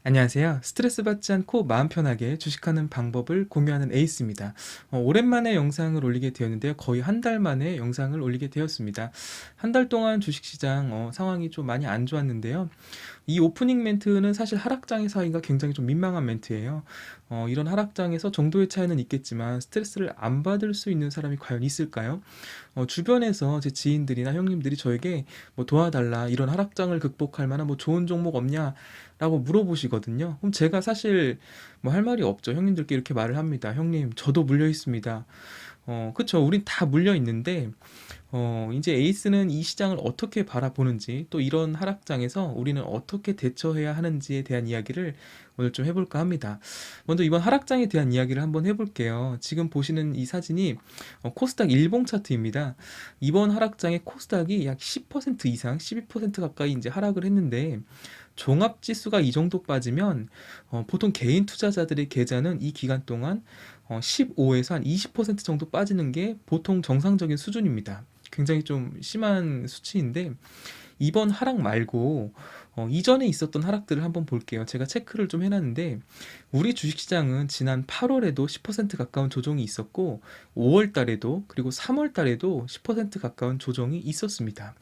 안녕하세요. 스트레스 받지 않고 마음 편하게 주식하는 방법을 공유하는 에이스입니다. 오랜만에 영상을 올리게 되었는데요. 거의 한 달 만에 영상을 올리게 되었습니다. 한 달 동안 주식시장 상황이 좀 많이 안 좋았는데요. 이 오프닝 멘트는 사실 하락장에서 하기가 굉장히 좀 민망한 멘트예요. 이런 하락장에서 정도의 차이는 있겠지만 스트레스를 안 받을 수 있는 사람이 과연 있을까요? 주변에서 제 지인들이나 형님들이 저에게 뭐 도와달라, 이런 하락장을 극복할 만한 뭐 좋은 종목 없냐? 라고 물어보시거든요. 그럼 제가 사실 뭐 할 말이 없죠. 형님들께 이렇게 말을 합니다. 형님, 저도 물려 있습니다. 그쵸. 우린 다 물려 있는데, 이제 에이스는 이 시장을 어떻게 바라보는지, 또 이런 하락장에서 우리는 어떻게 대처해야 하는지에 대한 이야기를 오늘 좀 해볼까 합니다. 먼저 이번 하락장에 대한 이야기를 한번 해볼게요. 지금 보시는 이 사진이 코스닥 일봉 차트입니다. 이번 하락장에 코스닥이 약 10% 이상, 12% 가까이 이제 하락을 했는데, 종합지수가 이 정도 빠지면 보통 개인 투자자들의 계좌는 이 기간 동안 15에서 한 20% 정도 빠지는 게 보통 정상적인 수준입니다. 굉장히 좀 심한 수치인데, 이번 하락 말고 이전에 있었던 하락들을 한번 볼게요. 제가 체크를 좀 해놨는데, 우리 주식시장은 지난 8월에도 10% 가까운 조정이 있었고, 5월 달에도, 그리고 3월 달에도 10% 가까운 조정이 있었습니다.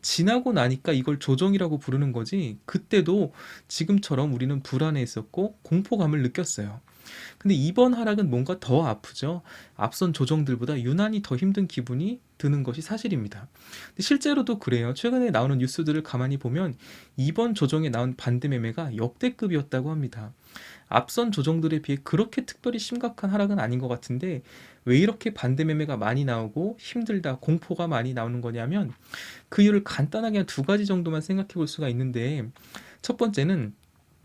지나고 나니까 이걸 조정이라고 부르는 거지, 그때도 지금처럼 우리는 불안해했었고 공포감을 느꼈어요. 근데 이번 하락은 뭔가 더 아프죠. 앞선 조정들보다 유난히 더 힘든 기분이 드는 것이 사실입니다. 근데 실제로도 그래요. 최근에 나오는 뉴스들을 가만히 보면 이번 조정에 나온 반대 매매가 역대급이었다고 합니다. 앞선 조정들에 비해 그렇게 특별히 심각한 하락은 아닌 것 같은데, 왜 이렇게 반대 매매가 많이 나오고 힘들다, 공포가 많이 나오는 거냐면, 그 이유를 간단하게 한 두 가지 정도만 생각해 볼 수가 있는데, 첫 번째는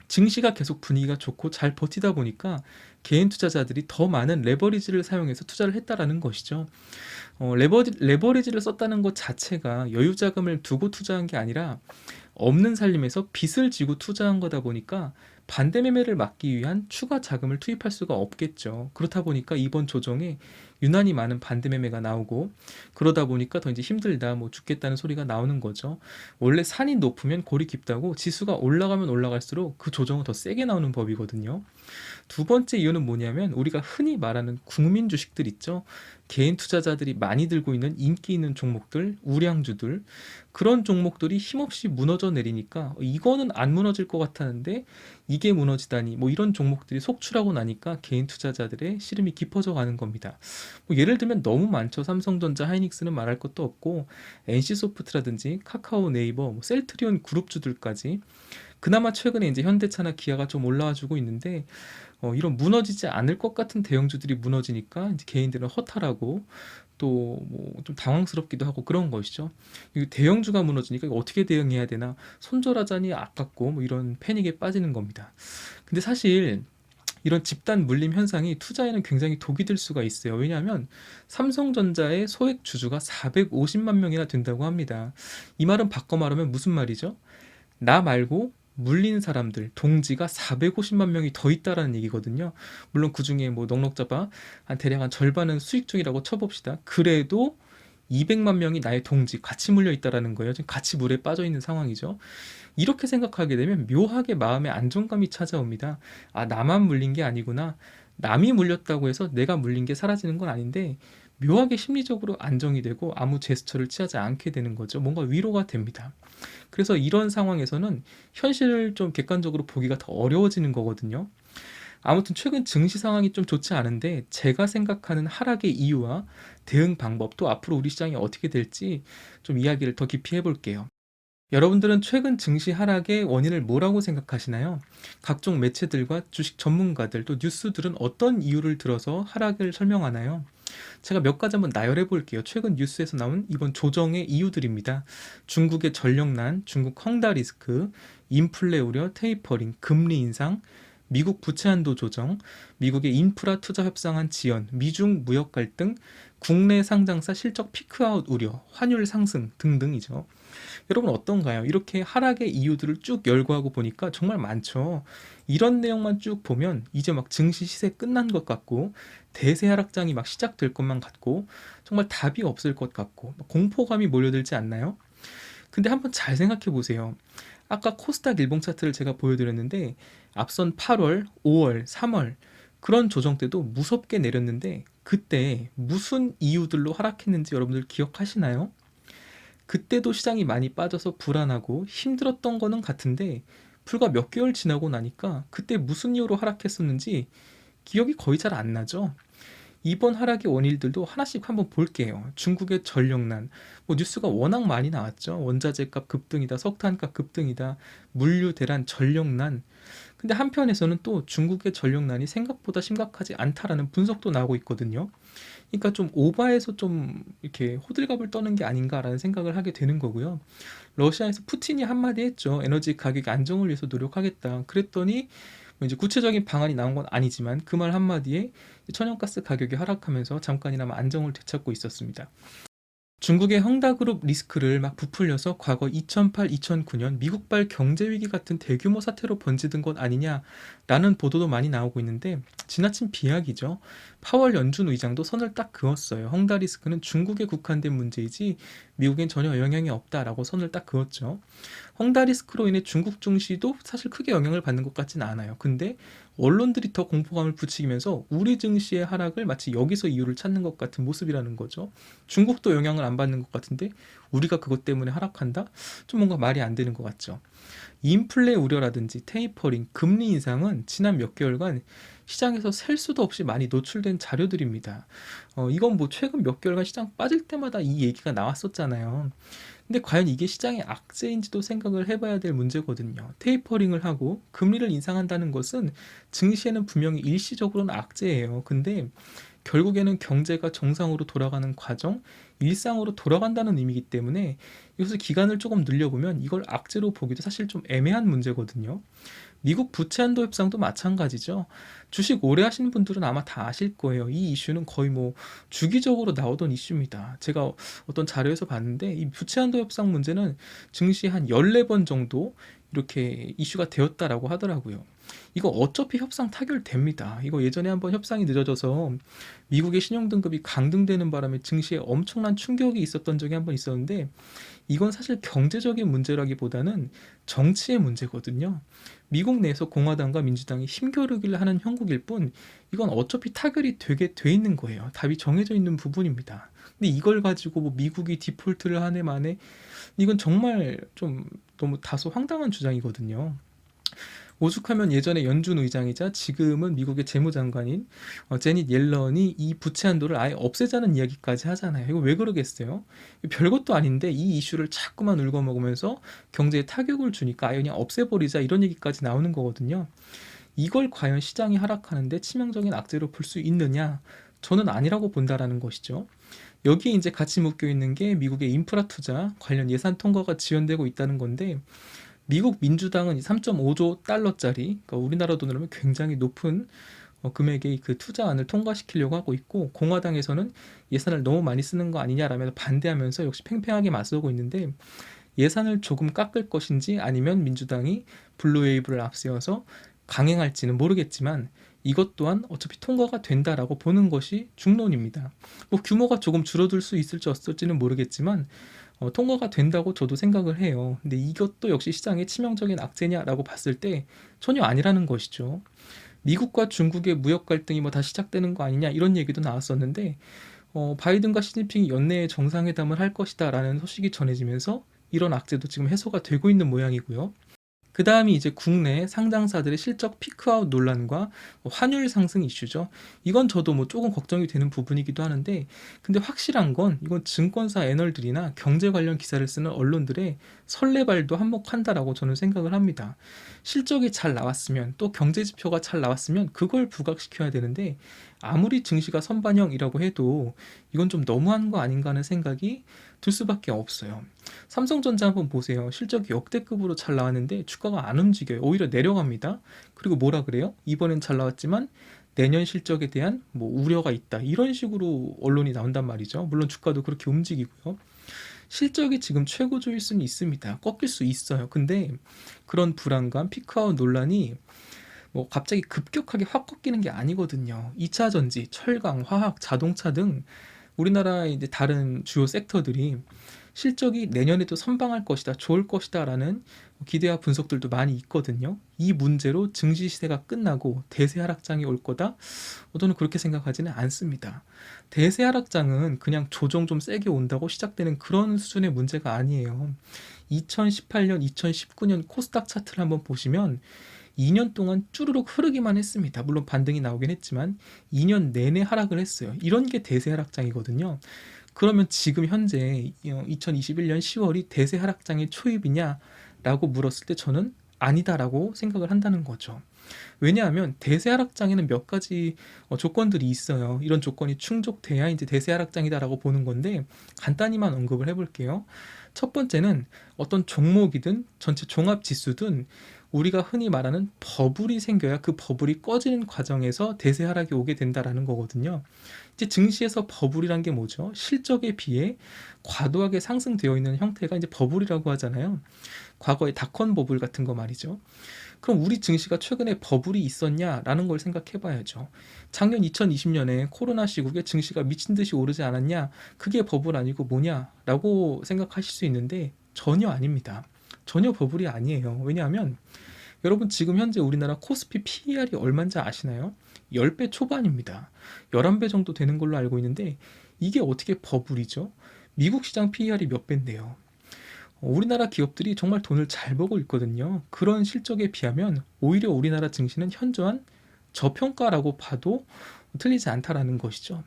증시가 계속 분위기가 좋고 잘 버티다 보니까 개인 투자자들이 더 많은 레버리지를 사용해서 투자를 했다라는 것이죠. 레버리지를 썼다는 것 자체가 여유 자금을 두고 투자한 게 아니라 없는 살림에서 빚을 지고 투자한 거다 보니까 반대 매매를 막기 위한 추가 자금을 투입할 수가 없겠죠. 그렇다 보니까 이번 조정에 유난히 많은 반대 매매가 나오고, 그러다 보니까 더 이제 힘들다, 뭐 죽겠다는 소리가 나오는 거죠. 원래 산이 높으면 골이 깊다고, 지수가 올라가면 올라갈수록 그 조정은 더 세게 나오는 법이거든요. 두 번째 이유는 뭐냐면, 우리가 흔히 말하는 국민 주식들 있죠. 개인 투자자들이 많이 들고 있는 인기 있는 종목들, 우량주들, 그런 종목들이 힘없이 무너져 내리니까 이거는 안 무너질 것 같았는데 이게 무너지다니, 뭐 이런 종목들이 속출하고 나니까 개인 투자자들의 시름이 깊어져 가는 겁니다. 뭐 예를 들면 너무 많죠. 삼성전자, 하이닉스는 말할 것도 없고, NC소프트라든지 카카오, 네이버, 뭐 셀트리온 그룹주들까지. 그나마 최근에 이제 현대차나 기아가 좀 올라와 주고 있는데, 이런 무너지지 않을 것 같은 대형주들이 무너지니까 이제 개인들은 허탈하고, 또 뭐 좀 당황스럽기도 하고 그런 것이죠. 이 대형주가 무너지니까 이거 어떻게 대응해야 되나, 손절하자니 아깝고, 뭐 이런 패닉에 빠지는 겁니다. 근데 사실 이런 집단 물림 현상이 투자에는 굉장히 독이 될 수가 있어요. 왜냐하면 삼성전자의 소액 주주가 450만 명이나 된다고 합니다. 이 말은 바꿔 말하면 무슨 말이죠? 나 말고 물린 사람들, 동지가 450만 명이 더 있다라는 얘기거든요. 물론 그 중에 뭐 넉넉 잡아 한 대략 한 절반은 수익 중이라고 쳐봅시다. 그래도 200만 명이 나의 동지, 같이 물려 있다라는 거예요. 지금 같이 물에 빠져 있는 상황이죠. 이렇게 생각하게 되면 묘하게 마음에 안정감이 찾아옵니다. 아, 나만 물린 게 아니구나. 남이 물렸다고 해서 내가 물린 게 사라지는 건 아닌데, 묘하게 심리적으로 안정이 되고 아무 제스처를 취하지 않게 되는 거죠. 뭔가 위로가 됩니다. 그래서 이런 상황에서는 현실을 좀 객관적으로 보기가 더 어려워지는 거거든요. 아무튼 최근 증시 상황이 좀 좋지 않은데, 제가 생각하는 하락의 이유와 대응 방법, 또 앞으로 우리 시장이 어떻게 될지 좀 이야기를 더 깊이 해볼게요. 여러분들은 최근 증시 하락의 원인을 뭐라고 생각하시나요? 각종 매체들과 주식 전문가들, 또 뉴스들은 어떤 이유를 들어서 하락을 설명하나요? 제가 몇 가지 한번 나열해 볼게요. 최근 뉴스에서 나온 이번 조정의 이유들입니다. 중국의 전력난, 중국 헝다 리스크, 인플레 우려, 테이퍼링, 금리 인상, 미국 부채 한도 조정, 미국의 인프라 투자 협상안 지연, 미중 무역 갈등, 국내 상장사 실적 피크아웃 우려, 환율 상승 등등이죠. 여러분 어떤가요? 이렇게 하락의 이유들을 쭉 열거하고 보니까 정말 많죠. 이런 내용만 쭉 보면 이제 막 증시 시세 끝난 것 같고, 대세 하락장이 막 시작될 것만 같고, 정말 답이 없을 것 같고, 공포감이 몰려들지 않나요? 근데 한번 잘 생각해 보세요. 아까 코스닥 일봉 차트를 제가 보여드렸는데 앞선 8월, 5월, 3월 그런 조정 때도 무섭게 내렸는데 그때 무슨 이유들로 하락했는지 여러분들 기억하시나요? 그때도 시장이 많이 빠져서 불안하고 힘들었던 거는 같은데 불과 몇 개월 지나고 나니까 그때 무슨 이유로 하락했었는지 기억이 거의 잘 안 나죠. 이번 하락의 원인들도 하나씩 한번 볼게요. 중국의 전력난, 뭐 뉴스가 워낙 많이 나왔죠. 원자재 값 급등이다, 석탄 값 급등이다, 물류 대란, 전력난. 근데 한편에서는 또 중국의 전력난이 생각보다 심각하지 않다라는 분석도 나오고 있거든요. 그러니까 좀 오바해서 좀 이렇게 호들갑을 떠는 게 아닌가라는 생각을 하게 되는 거고요. 러시아에서 푸틴이 한마디 했죠. 에너지 가격 안정을 위해서 노력하겠다. 그랬더니 뭐 이제 구체적인 방안이 나온 건 아니지만 그 말 한마디에 천연가스 가격이 하락하면서 잠깐이나마 안정을 되찾고 있었습니다. 중국의 헝다그룹 리스크를 막 부풀려서 과거 2008, 2009년 미국발 경제위기 같은 대규모 사태로 번지든 것 아니냐라는 보도도 많이 나오고 있는데 지나친 비약이죠. 파월 연준 의장도 선을 딱 그었어요. 헝다 리스크는 중국에 국한된 문제이지 미국엔 전혀 영향이 없다라고 선을 딱 그었죠. 헝다 리스크로 인해 중국 증시도 사실 크게 영향을 받는 것 같지는 않아요. 근데 언론들이 더 공포감을 부추기면서 우리 증시의 하락을 마치 여기서 이유를 찾는 것 같은 모습이라는 거죠. 중국도 영향을 안 받는 것 같은데 우리가 그것 때문에 하락한다? 좀 뭔가 말이 안 되는 것 같죠. 인플레 우려라든지 테이퍼링, 금리 인상은 지난 몇 개월간 시장에서 셀 수도 없이 많이 노출된 자료들입니다. 이건 뭐 최근 몇 개월간 시장 빠질 때마다 이 얘기가 나왔었잖아요. 근데 과연 이게 시장의 악재인지도 생각을 해봐야 될 문제거든요. 테이퍼링을 하고 금리를 인상한다는 것은 증시에는 분명히 일시적으로는 악재예요. 근데 결국에는 경제가 정상으로 돌아가는 과정, 일상으로 돌아간다는 의미이기 때문에 이것을 기간을 조금 늘려보면 이걸 악재로 보기도 사실 좀 애매한 문제거든요. 미국 부채 한도 협상도 마찬가지죠. 주식 오래 하시는 분들은 아마 다 아실 거예요. 이 이슈는 거의 뭐 주기적으로 나오던 이슈입니다. 제가 어떤 자료에서 봤는데 이 부채 한도 협상 문제는 증시 한 14번 정도 이렇게 이슈가 되었다라고 하더라고요. 이거 어차피 협상 타결됩니다. 이거 예전에 한번 협상이 늦어져서 미국의 신용등급이 강등되는 바람에 증시에 엄청난 충격이 있었던 적이 한번 있었는데 이건 사실 경제적인 문제라기보다는 정치의 문제거든요. 미국 내에서 공화당과 민주당이 힘겨루기를 하는 형국일 뿐 이건 어차피 타결이 되게 돼 있는 거예요. 답이 정해져 있는 부분입니다. 근데 이걸 가지고 뭐 미국이 디폴트를 하네 마네 이건 정말 좀 너무 다소 황당한 주장이거든요. 오죽하면 예전에 연준 의장이자 지금은 미국의 재무장관인 제닛 옐런이 이 부채 한도를 아예 없애자는 이야기까지 하잖아요. 이거 왜 그러겠어요? 별것도 아닌데 이 이슈를 자꾸만 울거먹으면서 경제에 타격을 주니까 아예 그냥 없애버리자 이런 얘기까지 나오는 거거든요. 이걸 과연 시장이 하락하는데 치명적인 악재로 볼 수 있느냐? 저는 아니라고 본다라는 것이죠. 여기에 이제 같이 묶여 있는 게 미국의 인프라 투자 관련 예산 통과가 지연되고 있다는 건데 미국 민주당은 3.5조 달러짜리, 그러니까 우리나라 돈으로 하면 굉장히 높은 금액의 그 투자안을 통과시키려고 하고 있고 공화당에서는 예산을 너무 많이 쓰는 거 아니냐라면서 반대하면서 역시 팽팽하게 맞서고 있는데 예산을 조금 깎을 것인지 아니면 민주당이 블루웨이브를 앞세워서 강행할지는 모르겠지만 이것 또한 어차피 통과가 된다라고 보는 것이 중론입니다. 뭐 규모가 조금 줄어들 수 있을지 없을지는 모르겠지만 통과가 된다고 저도 생각을 해요. 근데 이것도 역시 시장의 치명적인 악재냐라고 봤을 때 전혀 아니라는 것이죠. 미국과 중국의 무역 갈등이 뭐 다 시작되는 거 아니냐 이런 얘기도 나왔었는데 바이든과 시진핑이 연내에 정상회담을 할 것이다라는 소식이 전해지면서 이런 악재도 지금 해소가 되고 있는 모양이고요. 그 다음이 이제 국내 상장사들의 실적 피크아웃 논란과 환율 상승 이슈죠. 이건 저도 뭐 조금 걱정이 되는 부분이기도 하는데, 근데 확실한 건 이건 증권사 애널들이나 경제 관련 기사를 쓰는 언론들의 설레발도 한몫한다라고 저는 생각을 합니다. 실적이 잘 나왔으면 또 경제 지표가 잘 나왔으면 그걸 부각시켜야 되는데 아무리 증시가 선반영이라고 해도 이건 좀 너무한 거 아닌가 하는 생각이 들 수밖에 없어요. 삼성전자 한번 보세요. 실적이 역대급으로 잘 나왔는데 주가가 안 움직여요. 오히려 내려갑니다. 그리고 뭐라 그래요? 이번엔 잘 나왔지만 내년 실적에 대한 뭐 우려가 있다. 이런 식으로 언론이 나온단 말이죠. 물론 주가도 그렇게 움직이고요. 실적이 지금 최고조일 수는 있습니다. 꺾일 수 있어요. 근데 그런 불안감, 피크아웃 논란이 뭐 갑자기 급격하게 확 꺾이는 게 아니거든요. 2차 전지, 철강, 화학, 자동차 등 우리나라의 이제 다른 주요 섹터들이 실적이 내년에도 선방할 것이다, 좋을 것이다 라는 기대와 분석들도 많이 있거든요. 이 문제로 증시 시대가 끝나고 대세 하락장이 올 거다? 저는 그렇게 생각하지는 않습니다. 대세 하락장은 그냥 조정 좀 세게 온다고 시작되는 그런 수준의 문제가 아니에요. 2018년, 2019년 코스닥 차트를 한번 보시면 2년 동안 쭈르륵 흐르기만 했습니다. 물론 반등이 나오긴 했지만 2년 내내 하락을 했어요. 이런 게 대세 하락장이거든요. 그러면 지금 현재 2021년 10월이 대세 하락장의 초입이냐 라고 물었을 때 저는 아니다라고 생각을 한다는 거죠. 왜냐하면 대세 하락장에는 몇 가지 조건들이 있어요. 이런 조건이 충족돼야 이제 대세 하락장이다라고 보는 건데, 간단히만 언급을 해볼게요. 첫 번째는 어떤 종목이든 전체 종합 지수든 우리가 흔히 말하는 버블이 생겨야 그 버블이 꺼지는 과정에서 대세 하락이 오게 된다라는 거거든요. 이제 증시에서 버블이란 게 뭐죠? 실적에 비해 과도하게 상승되어 있는 형태가 이제 버블이라고 하잖아요. 과거의 닷컴 버블 같은 거 말이죠. 그럼 우리 증시가 최근에 버블이 있었냐라는 걸 생각해 봐야죠. 작년 2020년에 코로나 시국에 증시가 미친 듯이 오르지 않았냐? 그게 버블 아니고 뭐냐라고 생각하실 수 있는데 전혀 아닙니다. 전혀 버블이 아니에요. 왜냐하면 여러분 지금 현재 우리나라 코스피 PER이 얼마인지 아시나요? 10배 초반입니다. 11배 정도 되는 걸로 알고 있는데 이게 어떻게 버블이죠? 미국 시장 PER이 몇 배인데요. 우리나라 기업들이 정말 돈을 잘 벌고 있거든요. 그런 실적에 비하면 오히려 우리나라 증시는 현저한 저평가라고 봐도 틀리지 않다라는 것이죠.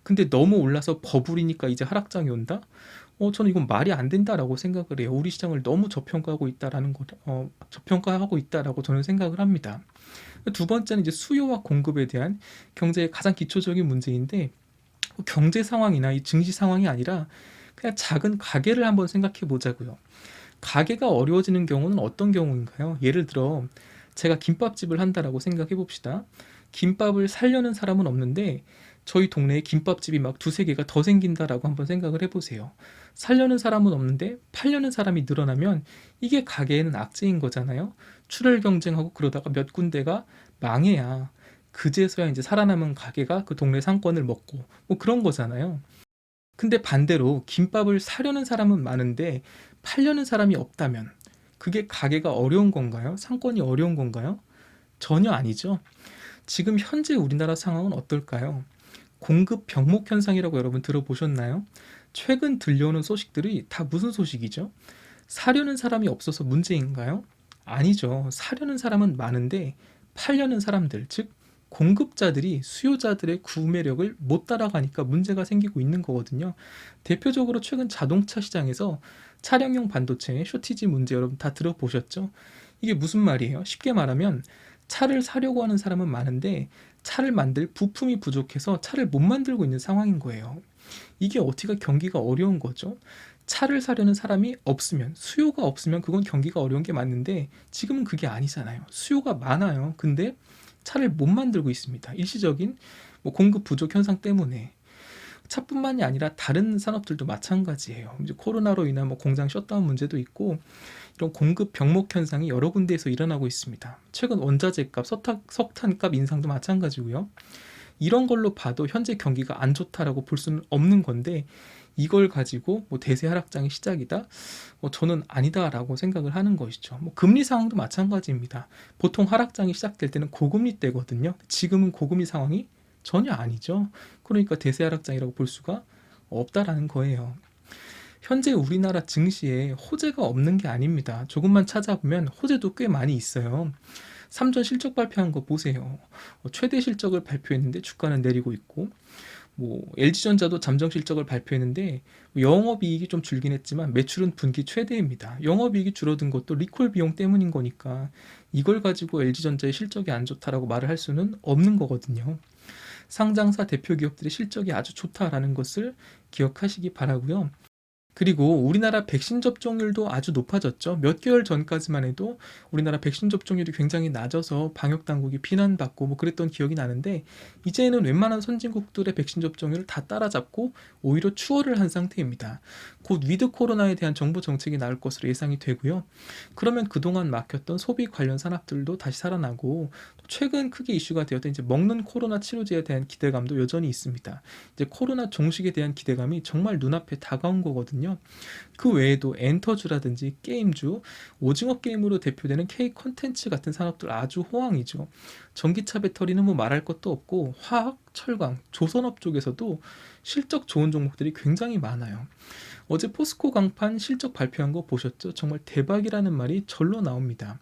근데 너무 올라서 버블이니까 이제 하락장이 온다? 저는 이건 말이 안 된다라고 생각을 해요. 우리 시장을 너무 저평가하고 있다라는 거, 저평가하고 있다라고 저는 생각을 합니다. 두 번째는 이제 수요와 공급에 대한 경제의 가장 기초적인 문제인데, 경제 상황이나 이 증시 상황이 아니라 그냥 작은 가게를 한번 생각해 보자고요. 가게가 어려워지는 경우는 어떤 경우인가요? 예를 들어 제가 김밥집을 한다라고 생각해 봅시다. 김밥을 살려는 사람은 없는데 저희 동네에 김밥집이 막 두세 개가 더 생긴다라고 한번 생각을 해보세요. 살려는 사람은 없는데 팔려는 사람이 늘어나면 이게 가게에는 악재인 거잖아요. 출혈 경쟁하고 그러다가 몇 군데가 망해야 그제서야 이제 살아남은 가게가 그 동네 상권을 먹고 뭐 그런 거잖아요. 근데 반대로 김밥을 사려는 사람은 많은데 팔려는 사람이 없다면 그게 가게가 어려운 건가요? 상권이 어려운 건가요? 전혀 아니죠. 지금 현재 우리나라 상황은 어떨까요? 공급 병목 현상이라고 여러분 들어보셨나요? 최근 들려오는 소식들이 다 무슨 소식이죠? 사려는 사람이 없어서 문제인가요? 아니죠. 사려는 사람은 많은데 팔려는 사람들, 즉 공급자들이 수요자들의 구매력을 못 따라가니까 문제가 생기고 있는 거거든요. 대표적으로 최근 자동차 시장에서 차량용 반도체 쇼티지 문제 여러분 다 들어보셨죠? 이게 무슨 말이에요? 쉽게 말하면 차를 사려고 하는 사람은 많은데 차를 만들 부품이 부족해서 차를 못 만들고 있는 상황인 거예요. 이게 어떻게 경기가 어려운 거죠? 차를 사려는 사람이 없으면, 수요가 없으면 그건 경기가 어려운 게 맞는데 지금은 그게 아니잖아요. 수요가 많아요. 근데 차를 못 만들고 있습니다. 일시적인 공급 부족 현상 때문에. 차뿐만이 아니라 다른 산업들도 마찬가지예요. 이제 코로나로 인한 공장 셧다운 문제도 있고 이런 공급 병목 현상이 여러 군데에서 일어나고 있습니다. 최근 원자재 값, 석탄값 인상도 마찬가지고요. 이런 걸로 봐도 현재 경기가 안 좋다라고 볼 수는 없는 건데 이걸 가지고 대세 하락장의 시작이다? 저는 아니다라고 생각을 하는 것이죠. 금리 상황도 마찬가지입니다. 보통 하락장이 시작될 때는 고금리 때거든요. 지금은 고금리 상황이 전혀 아니죠. 그러니까 대세 하락장이라고 볼 수가 없다라는 거예요. 현재 우리나라 증시에 호재가 없는 게 아닙니다. 조금만 찾아보면 호재도 꽤 많이 있어요. 삼전 실적 발표한 거 보세요. 최대 실적을 발표했는데 주가는 내리고 있고, LG전자도 잠정 실적을 발표했는데 영업이익이 좀 줄긴 했지만 매출은 분기 최대입니다. 영업이익이 줄어든 것도 리콜 비용 때문인 거니까 이걸 가지고 LG전자의 실적이 안 좋다라고 말을 할 수는 없는 거거든요. 상장사 대표 기업들의 실적이 아주 좋다라는 것을 기억하시기 바라고요. 그리고 우리나라 백신 접종률도 아주 높아졌죠. 몇 개월 전까지만 해도 우리나라 백신 접종률이 굉장히 낮아서 방역당국이 비난받고 그랬던 기억이 나는데 이제는 웬만한 선진국들의 백신 접종률을 다 따라잡고 오히려 추월을 한 상태입니다. 곧 위드 코로나에 대한 정부 정책이 나올 것으로 예상이 되고요. 그러면 그동안 막혔던 소비 관련 산업들도 다시 살아나고, 또 최근 크게 이슈가 되었던 이제 먹는 코로나 치료제에 대한 기대감도 여전히 있습니다. 이제 코로나 종식에 대한 기대감이 정말 눈앞에 다가온 거거든요. 그 외에도 엔터주라든지 게임주, 오징어 게임으로 대표되는 K 콘텐츠 같은 산업들 아주 호황이죠. 전기차 배터리는 뭐 말할 것도 없고, 화학, 철강, 조선업 쪽에서도 실적 좋은 종목들이 굉장히 많아요. 어제 포스코 강판 실적 발표한 거 보셨죠? 정말 대박이라는 말이 절로 나옵니다.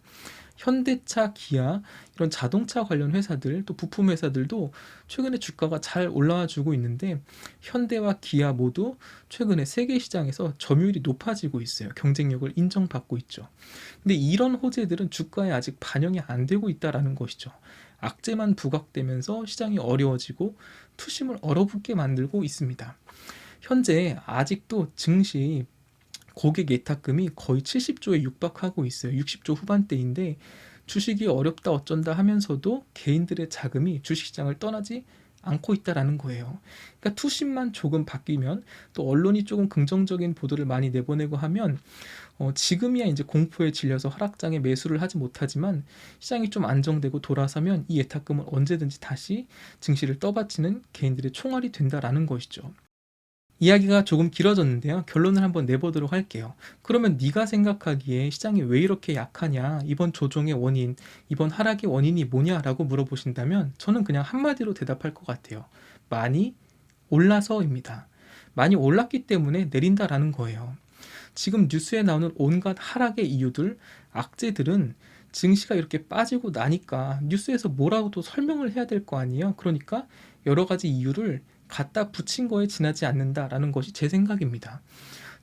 현대차, 기아 이런 자동차 관련 회사들, 또 부품 회사들도 최근에 주가가 잘 올라와 주고 있는데, 현대와 기아 모두 최근에 세계 시장에서 점유율이 높아지고 있어요. 경쟁력을 인정받고 있죠. 근데 이런 호재들은 주가에 아직 반영이 안 되고 있다라는 것이죠. 악재만 부각되면서 시장이 어려워지고 투심을 얼어붙게 만들고 있습니다. 현재 아직도 증시 고객 예탁금이 거의 70조에 육박하고 있어요. 60조 후반대인데, 주식이 어렵다 어쩐다 하면서도 개인들의 자금이 주식시장을 떠나지 않고 있다라는 거예요. 그러니까 투심만 조금 바뀌면, 또 언론이 조금 긍정적인 보도를 많이 내보내고 하면, 지금이야 이제 공포에 질려서 하락장에 매수를 하지 못하지만, 시장이 좀 안정되고 돌아서면 이 예탁금은 언제든지 다시 증시를 떠받치는 개인들의 총알이 된다라는 것이죠. 이야기가 조금 길어졌는데요. 결론을 한번 내보도록 할게요. 그러면 네가 생각하기에 시장이 왜 이렇게 약하냐, 이번 조정의 원인, 이번 하락의 원인이 뭐냐라고 물어보신다면, 저는 그냥 한마디로 대답할 것 같아요. 많이 올라서입니다. 많이 올랐기 때문에 내린다라는 거예요. 지금 뉴스에 나오는 온갖 하락의 이유들, 악재들은 증시가 이렇게 빠지고 나니까 뉴스에서 뭐라고도 설명을 해야 될 거 아니에요. 그러니까 여러 가지 이유를 갖다 붙인 거에 지나지 않는다라는 것이 제 생각입니다.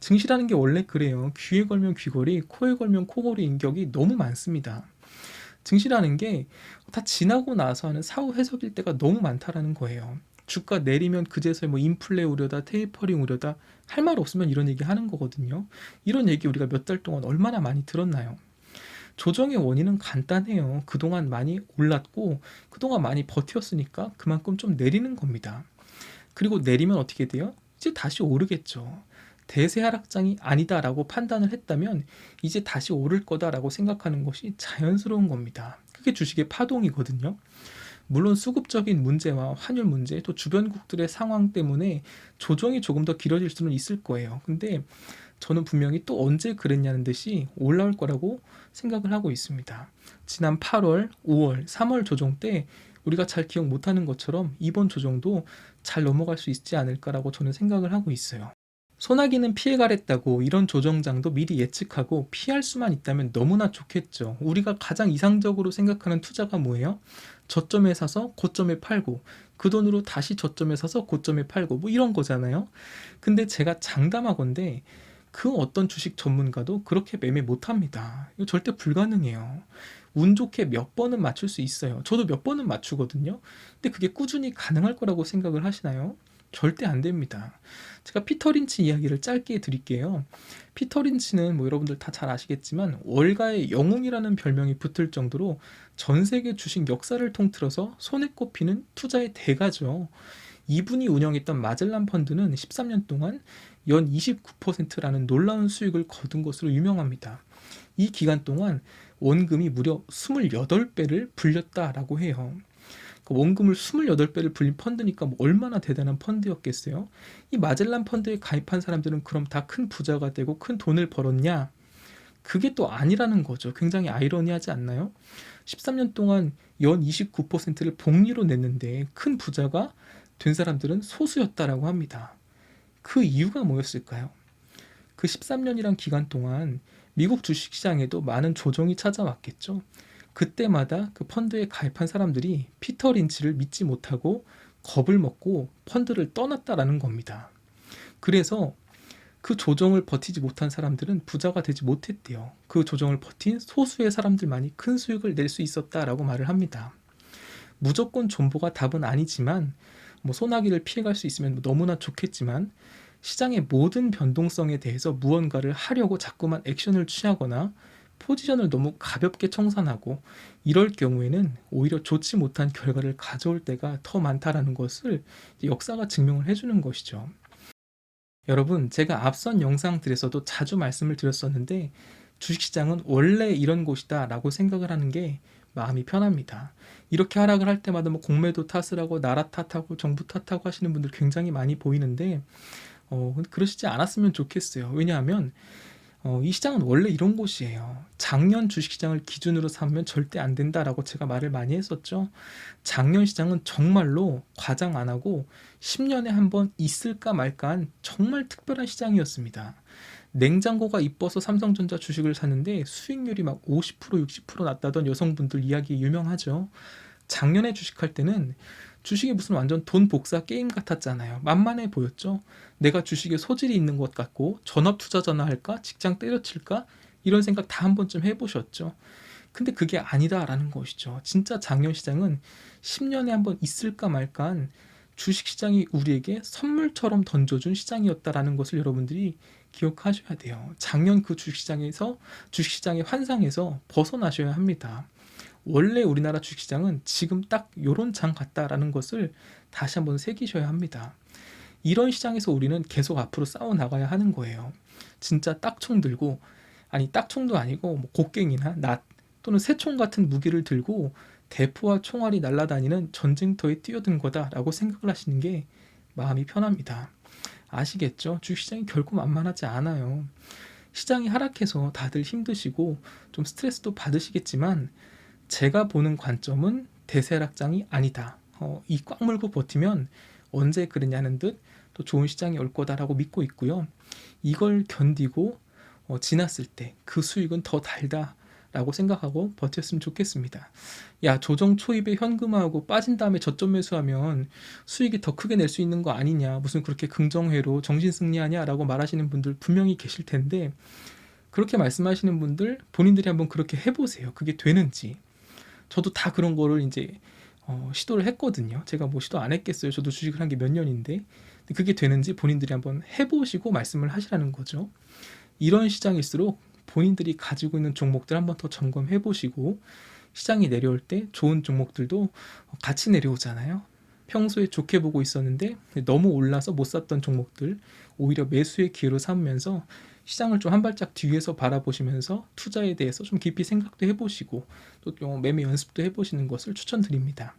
증시라는 게 원래 그래요. 귀에 걸면 귀걸이, 코에 걸면 코걸이 인격이 너무 많습니다. 증시라는 게 다 지나고 나서 하는 사후 해석일 때가 너무 많다라는 거예요. 주가 내리면 그제서야 뭐 인플레 우려다, 테이퍼링 우려다, 할 말 없으면 이런 얘기 하는 거거든요. 이런 얘기 우리가 몇 달 동안 얼마나 많이 들었나요? 조정의 원인은 간단해요. 그동안 많이 올랐고, 그동안 많이 버텼으니까 그만큼 좀 내리는 겁니다. 그리고 내리면 어떻게 돼요? 이제 다시 오르겠죠. 대세 하락장이 아니다라고 판단을 했다면 이제 다시 오를 거다라고 생각하는 것이 자연스러운 겁니다. 그게 주식의 파동이거든요. 물론 수급적인 문제와 환율 문제, 또 주변국들의 상황 때문에 조정이 조금 더 길어질 수는 있을 거예요. 근데 저는 분명히 또 언제 그랬냐는 듯이 올라올 거라고 생각을 하고 있습니다. 지난 8월, 5월, 3월 조정 때 우리가 잘 기억 못하는 것처럼 이번 조정도 잘 넘어갈 수 있지 않을까라고 저는 생각을 하고 있어요. 소나기는 피해가랬다고 이런 조정장도 미리 예측하고 피할 수만 있다면 너무나 좋겠죠. 우리가 가장 이상적으로 생각하는 투자가 뭐예요? 저점에 사서 고점에 팔고, 그 돈으로 다시 저점에 사서 고점에 팔고, 뭐 이런 거잖아요. 근데 제가 장담하건대 그 어떤 주식 전문가도 그렇게 매매 못합니다. 이거 절대 불가능해요. 운 좋게 몇 번은 맞출 수 있어요. 저도 몇 번은 맞추거든요. 근데 그게 꾸준히 가능할 거라고 생각을 하시나요? 절대 안 됩니다. 제가 피터 린치 이야기를 짧게 드릴게요. 피터 린치는 뭐 여러분들 다 잘 아시겠지만 월가의 영웅이라는 별명이 붙을 정도로 전 세계 주식 역사를 통틀어서 손에 꼽히는 투자의 대가죠. 이분이 운영했던 마젤란 펀드는 13년 동안 연 29%라는 놀라운 수익을 거둔 것으로 유명합니다. 이 기간 동안 원금이 무려 28배를 불렸다라고 해요. 원금을 28배를 불린 펀드니까 뭐 얼마나 대단한 펀드였겠어요? 이 마젤란 펀드에 가입한 사람들은 그럼 다 큰 부자가 되고 큰 돈을 벌었냐? 그게 또 아니라는 거죠. 굉장히 아이러니하지 않나요? 13년 동안 연 29%를 복리로 냈는데 큰 부자가 된 사람들은 소수였다라고 합니다. 그 이유가 뭐였을까요? 그 13년이란 기간 동안 미국 주식시장에도 많은 조정이 찾아왔겠죠. 그때마다 그 펀드에 가입한 사람들이 피터 린치를 믿지 못하고 겁을 먹고 펀드를 떠났다라는 겁니다. 그래서 그 조정을 버티지 못한 사람들은 부자가 되지 못했대요. 그 조정을 버틴 소수의 사람들만이 큰 수익을 낼 수 있었다라고 말을 합니다. 무조건 존버가 답은 아니지만, 뭐 소나기를 피해갈 수 있으면 너무나 좋겠지만, 시장의 모든 변동성에 대해서 무언가를 하려고 자꾸만 액션을 취하거나 포지션을 너무 가볍게 청산하고 이럴 경우에는 오히려 좋지 못한 결과를 가져올 때가 더 많다라는 것을 역사가 증명을 해주는 것이죠. 여러분, 제가 앞선 영상들에서도 자주 말씀을 드렸었는데 주식시장은 원래 이런 곳이다라고 생각을 하는 게 마음이 편합니다. 이렇게 하락을 할 때마다 뭐 공매도 탓을 하고 나라 탓하고 정부 탓하고 하시는 분들 굉장히 많이 보이는데 그러시지 않았으면 좋겠어요. 왜냐하면 이 시장은 원래 이런 곳이에요. 작년 주식시장을 기준으로 삼으면 절대 안 된다라고 제가 말을 많이 했었죠. 작년 시장은 정말로 과장 안 하고 10년에 한 번 있을까 말까한 정말 특별한 시장이었습니다. 냉장고가 이뻐서 삼성전자 주식을 샀는데 수익률이 막 50%, 60% 났다던 여성분들 이야기 유명하죠. 작년에 주식할 때는 주식이 무슨 완전 돈 복사 게임 같았잖아요. 만만해 보였죠. 내가 주식에 소질이 있는 것 같고 전업 투자자나 할까? 직장 때려칠까? 이런 생각 다 한 번쯤 해보셨죠. 근데 그게 아니다라는 것이죠. 진짜 작년 시장은 10년에 한 번 있을까 말까한 주식시장이 우리에게 선물처럼 던져준 시장이었다라는 것을 여러분들이 기억하셔야 돼요. 작년 그 주식시장에서 주식시장의 환상에서 벗어나셔야 합니다. 원래 우리나라 주식시장은 지금 딱 요런 장 같다라는 것을 다시 한번 새기셔야 합니다. 이런 시장에서 우리는 계속 앞으로 싸워 나가야 하는 거예요. 진짜 딱총 들고, 아니 딱총도 아니고 뭐 곡괭이나 낫 또는 새총 같은 무기를 들고 대포와 총알이 날아다니는 전쟁터에 뛰어든 거다라고 생각을 하시는 게 마음이 편합니다. 아시겠죠? 주식시장이 결코 만만하지 않아요. 시장이 하락해서 다들 힘드시고 좀 스트레스도 받으시겠지만 제가 보는 관점은 대세락장이 아니다. 이 꽉 물고 버티면 언제 그러냐는 듯 또 좋은 시장이 올 거다라고 믿고 있고요. 이걸 견디고 지났을 때 그 수익은 더 달다라고 생각하고 버텼으면 좋겠습니다. 야, 조정 초입에 현금화하고 빠진 다음에 저점 매수하면 수익이 더 크게 낼 수 있는 거 아니냐, 무슨 그렇게 긍정회로 정신승리하냐라고 말하시는 분들 분명히 계실 텐데, 그렇게 말씀하시는 분들 본인들이 한번 그렇게 해보세요. 그게 되는지. 저도 다 그런 거를 이제 시도를 했거든요. 제가 뭐 시도 안 했겠어요. 저도 주식을 한 게 몇 년인데. 근데 그게 되는지 본인들이 한번 해보시고 말씀을 하시라는 거죠. 이런 시장일수록 본인들이 가지고 있는 종목들 한번 더 점검해 보시고, 시장이 내려올 때 좋은 종목들도 같이 내려오잖아요. 평소에 좋게 보고 있었는데 너무 올라서 못 샀던 종목들 오히려 매수의 기회로 삼으면서 시장을 좀 한 발짝 뒤에서 바라보시면서 투자에 대해서 좀 깊이 생각도 해보시고 또 매매 연습도 해보시는 것을 추천드립니다.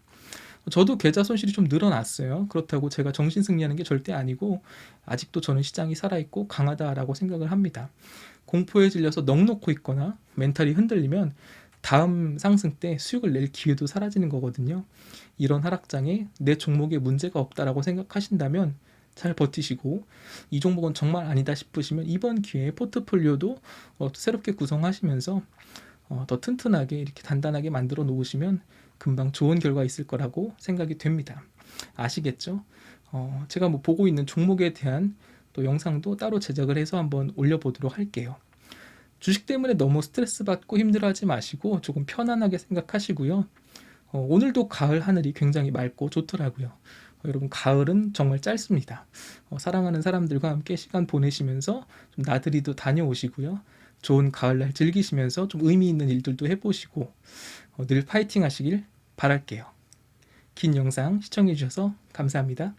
저도 계좌 손실이 좀 늘어났어요. 그렇다고 제가 정신승리하는 게 절대 아니고 아직도 저는 시장이 살아있고 강하다라고 생각을 합니다. 공포에 질려서 넋 놓고 있거나 멘탈이 흔들리면 다음 상승 때 수익을 낼 기회도 사라지는 거거든요. 이런 하락장에 내 종목에 문제가 없다라고 생각하신다면 잘 버티시고, 이 종목은 정말 아니다 싶으시면 이번 기회에 포트폴리오도 새롭게 구성하시면서 더 튼튼하게 이렇게 단단하게 만들어 놓으시면 금방 좋은 결과 있을 거라고 생각이 됩니다. 아시겠죠? 제가 뭐 보고 있는 종목에 대한 또 영상도 따로 제작을 해서 한번 올려보도록 할게요. 주식 때문에 너무 스트레스 받고 힘들어하지 마시고 조금 편안하게 생각하시고요. 오늘도 가을 하늘이 굉장히 맑고 좋더라고요. 여러분, 가을은 정말 짧습니다. 사랑하는 사람들과 함께 시간 보내시면서 좀 나들이도 다녀오시고요. 좋은 가을날 즐기시면서 좀 의미 있는 일들도 해보시고 늘 파이팅 하시길 바랄게요. 긴 영상 시청해 주셔서 감사합니다.